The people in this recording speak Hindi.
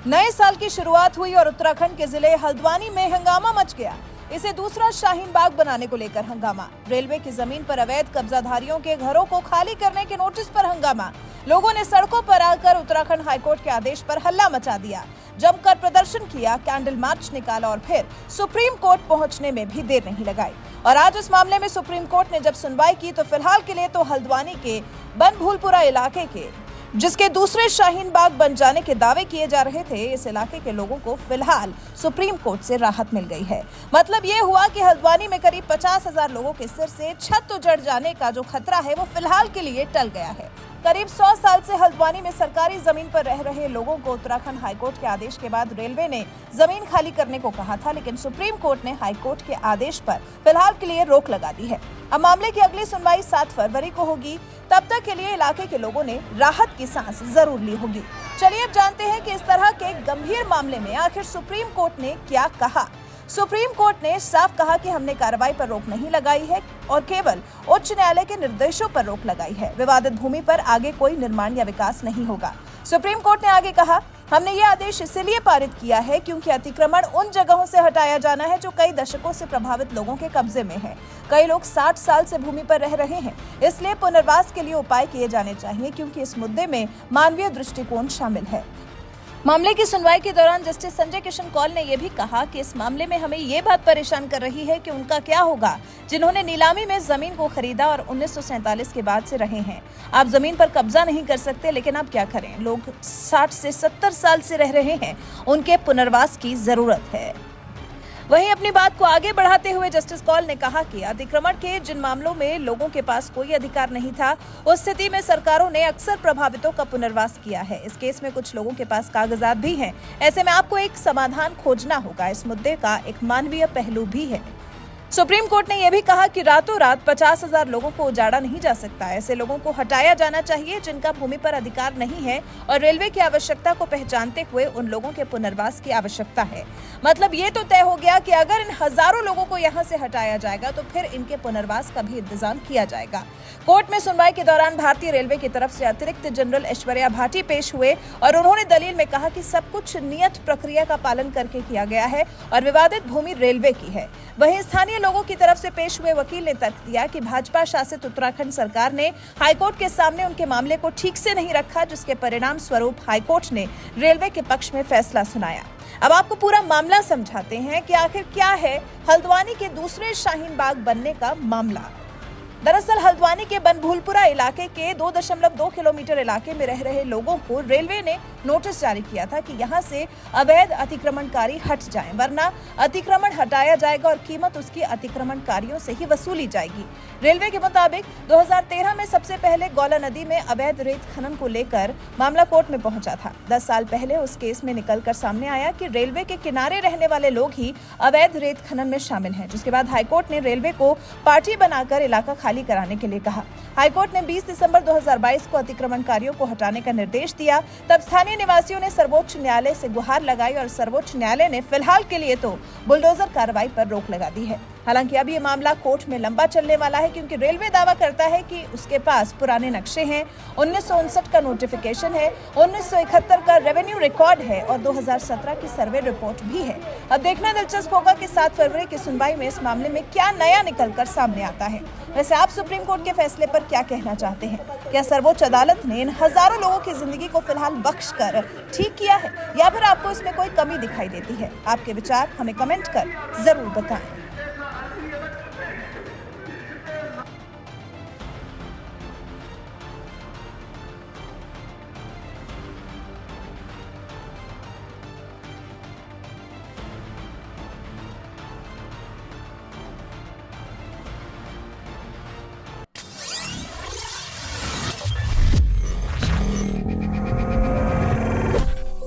नए साल की शुरुआत हुई और उत्तराखंड के जिले हल्द्वानी में हंगामा मच गया। इसे दूसरा शाहीन बाग बनाने को लेकर हंगामा। रेलवे की जमीन पर अवैध कब्जाधारियों के घरों को खाली करने के नोटिस पर हंगामा। लोगों ने सड़कों पर आकर उत्तराखंड हाईकोर्ट के आदेश पर हल्ला मचा दिया, जमकर प्रदर्शन किया, कैंडल मार्च निकाला और फिर सुप्रीम कोर्ट पहुंचने में भी देर नहीं लगाई। और आज इस मामले में सुप्रीम कोर्ट ने जब सुनवाई की तो फिलहाल के लिए तो हल्द्वानी के बनभूलपुरा इलाके के, जिसके दूसरे शाहीन बाग बन जाने के दावे किए जा रहे थे, इस इलाके के लोगों को फिलहाल सुप्रीम कोर्ट से राहत मिल गई है। मतलब ये हुआ कि हल्द्वानी में करीब 50,000 लोगों के सिर से छत उजड़ जाने का जो खतरा है वो फिलहाल के लिए टल गया है। करीब 100 साल से हल्द्वानी में सरकारी जमीन पर रह रहे लोगों को उत्तराखंड हाईकोर्ट के आदेश के बाद रेलवे ने जमीन खाली करने को कहा था, लेकिन सुप्रीम कोर्ट ने हाईकोर्ट के आदेश पर फिलहाल के लिए रोक लगा दी है। अब मामले की अगली सुनवाई 7 फरवरी को होगी। तब तक के लिए इलाके के लोगों ने राहत की सांस जरूर ली होगी। चलिए अब जानते हैं कि इस तरह के गंभीर मामले में आखिर सुप्रीम कोर्ट ने क्या कहा। सुप्रीम कोर्ट ने साफ कहा कि हमने कार्रवाई पर रोक नहीं लगाई है और केवल उच्च न्यायालय के निर्देशों पर रोक लगाई है। विवादित भूमि पर आगे कोई निर्माण या विकास नहीं होगा। सुप्रीम कोर्ट ने आगे कहा, हमने ये आदेश इसलिए पारित किया है क्योंकि अतिक्रमण उन जगहों से हटाया जाना है जो कई दशकों से प्रभावित लोगों के कब्जे में है। कई लोग 60 साल से भूमि पर रह रहे हैं, इसलिए पुनर्वास के लिए उपाय किए जाने चाहिए क्योंकि इस मुद्दे में मानवीय दृष्टिकोण शामिल है। मामले की सुनवाई के दौरान जस्टिस संजय किशन कौल ने यह भी कहा कि इस मामले में हमें ये बात परेशान कर रही है कि उनका क्या होगा जिन्होंने नीलामी में जमीन को खरीदा और 1947 के बाद से रहे हैं। आप जमीन पर कब्जा नहीं कर सकते, लेकिन आप क्या करें, लोग 60 से 70 साल से रह रहे हैं, उनके पुनर्वास की जरूरत है। वहीं अपनी बात को आगे बढ़ाते हुए जस्टिस कौल ने कहा कि अतिक्रमण के जिन मामलों में लोगों के पास कोई अधिकार नहीं था, उस स्थिति में सरकारों ने अक्सर प्रभावितों का पुनर्वास किया है। इस केस में कुछ लोगों के पास कागजात भी हैं। ऐसे में आपको एक समाधान खोजना होगा। इस मुद्दे का एक मानवीय पहलू भी है। सुप्रीम कोर्ट ने यह भी कहा कि रातों रात 50,000 लोगों को उजाड़ा नहीं जा सकता। ऐसे लोगों को हटाया जाना चाहिए जिनका भूमि पर अधिकार नहीं है और रेलवे की आवश्यकता को पहचानते हुए उन लोगों के पुनर्वास की आवश्यकता है। मतलब ये तो तय हो गया कि अगर इन हजारों लोगों को यहाँ से हटाया जाएगा तो फिर इनके पुनर्वास का भी इंतजाम किया जाएगा। कोर्ट में सुनवाई के दौरान भारतीय रेलवे की तरफ से अतिरिक्त जनरल ऐश्वर्या भाटी पेश हुए और उन्होंने दलील में कहा कि सब कुछ नियत प्रक्रिया का पालन करके किया गया है और विवादित भूमि रेलवे की है। वहीं स्थानीय लोगों की तरफ से पेश हुए वकील ने तर्क दिया कि भाजपा शासित उत्तराखंड सरकार ने हाईकोर्ट के सामने उनके मामले को ठीक से नहीं रखा, जिसके परिणाम स्वरूप हाईकोर्ट ने रेलवे के पक्ष में फैसला सुनाया। अब आपको पूरा मामला समझाते हैं कि आखिर क्या है हल्द्वानी के दूसरे शाहीन बाग बनने का मामला। दरअसल हल्द्वानी के बनभूलपुरा इलाके के 2.2 किलोमीटर इलाके में रह रहे लोगों को रेलवे ने नोटिस जारी किया था कि यहां से अवैध अतिक्रमणकारी हट जाएं, वरना अतिक्रमण हटाया जाएगा और कीमत उसकी अतिक्रमणकारियों से ही वसूली जाएगी। रेलवे के मुताबिक 2013 में सबसे पहले गौला नदी में अवैध रेत खनन को लेकर मामला कोर्ट में पहुंचा था। 10 साल पहले उस केस में निकलकर सामने आया कि रेलवे के किनारे रहने वाले लोग ही अवैध रेत खनन में शामिल हैं, जिसके बाद हाईकोर्ट ने रेलवे को पार्टी बनाकर इलाका खाली कराने के लिए कहा। हाईकोर्ट ने 20 दिसंबर 2022 को अतिक्रमणकारियों को हटाने का निर्देश दिया। तब स्थानीय निवासियों ने सर्वोच्च न्यायालय से गुहार लगाई और सर्वोच्च न्यायालय ने फिलहाल के लिए तो बुलडोजर कार्रवाई पर रोक लगा दी है। हालांकि अब ये मामला कोर्ट में लंबा चलने वाला है क्योंकि रेलवे दावा करता है कि उसके पास पुराने नक्शे हैं, 1959 का नोटिफिकेशन है, 1971 का रेवेन्यू रिकॉर्ड है और 2017 की सर्वे रिपोर्ट भी है। अब देखना दिलचस्प होगा कि 7 फरवरी की सुनवाई में इस मामले में क्या नया निकलकर सामने आता है। वैसे आप सुप्रीम कोर्ट के फैसले पर क्या कहना चाहते हैं? क्या सर्वोच्च अदालत ने इन हजारों लोगों की जिंदगी को फिलहाल बख्श कर ठीक किया है या फिर आपको इसमें कोई कमी दिखाई देती है? आपके विचार हमें कमेंट कर जरूर बताएं।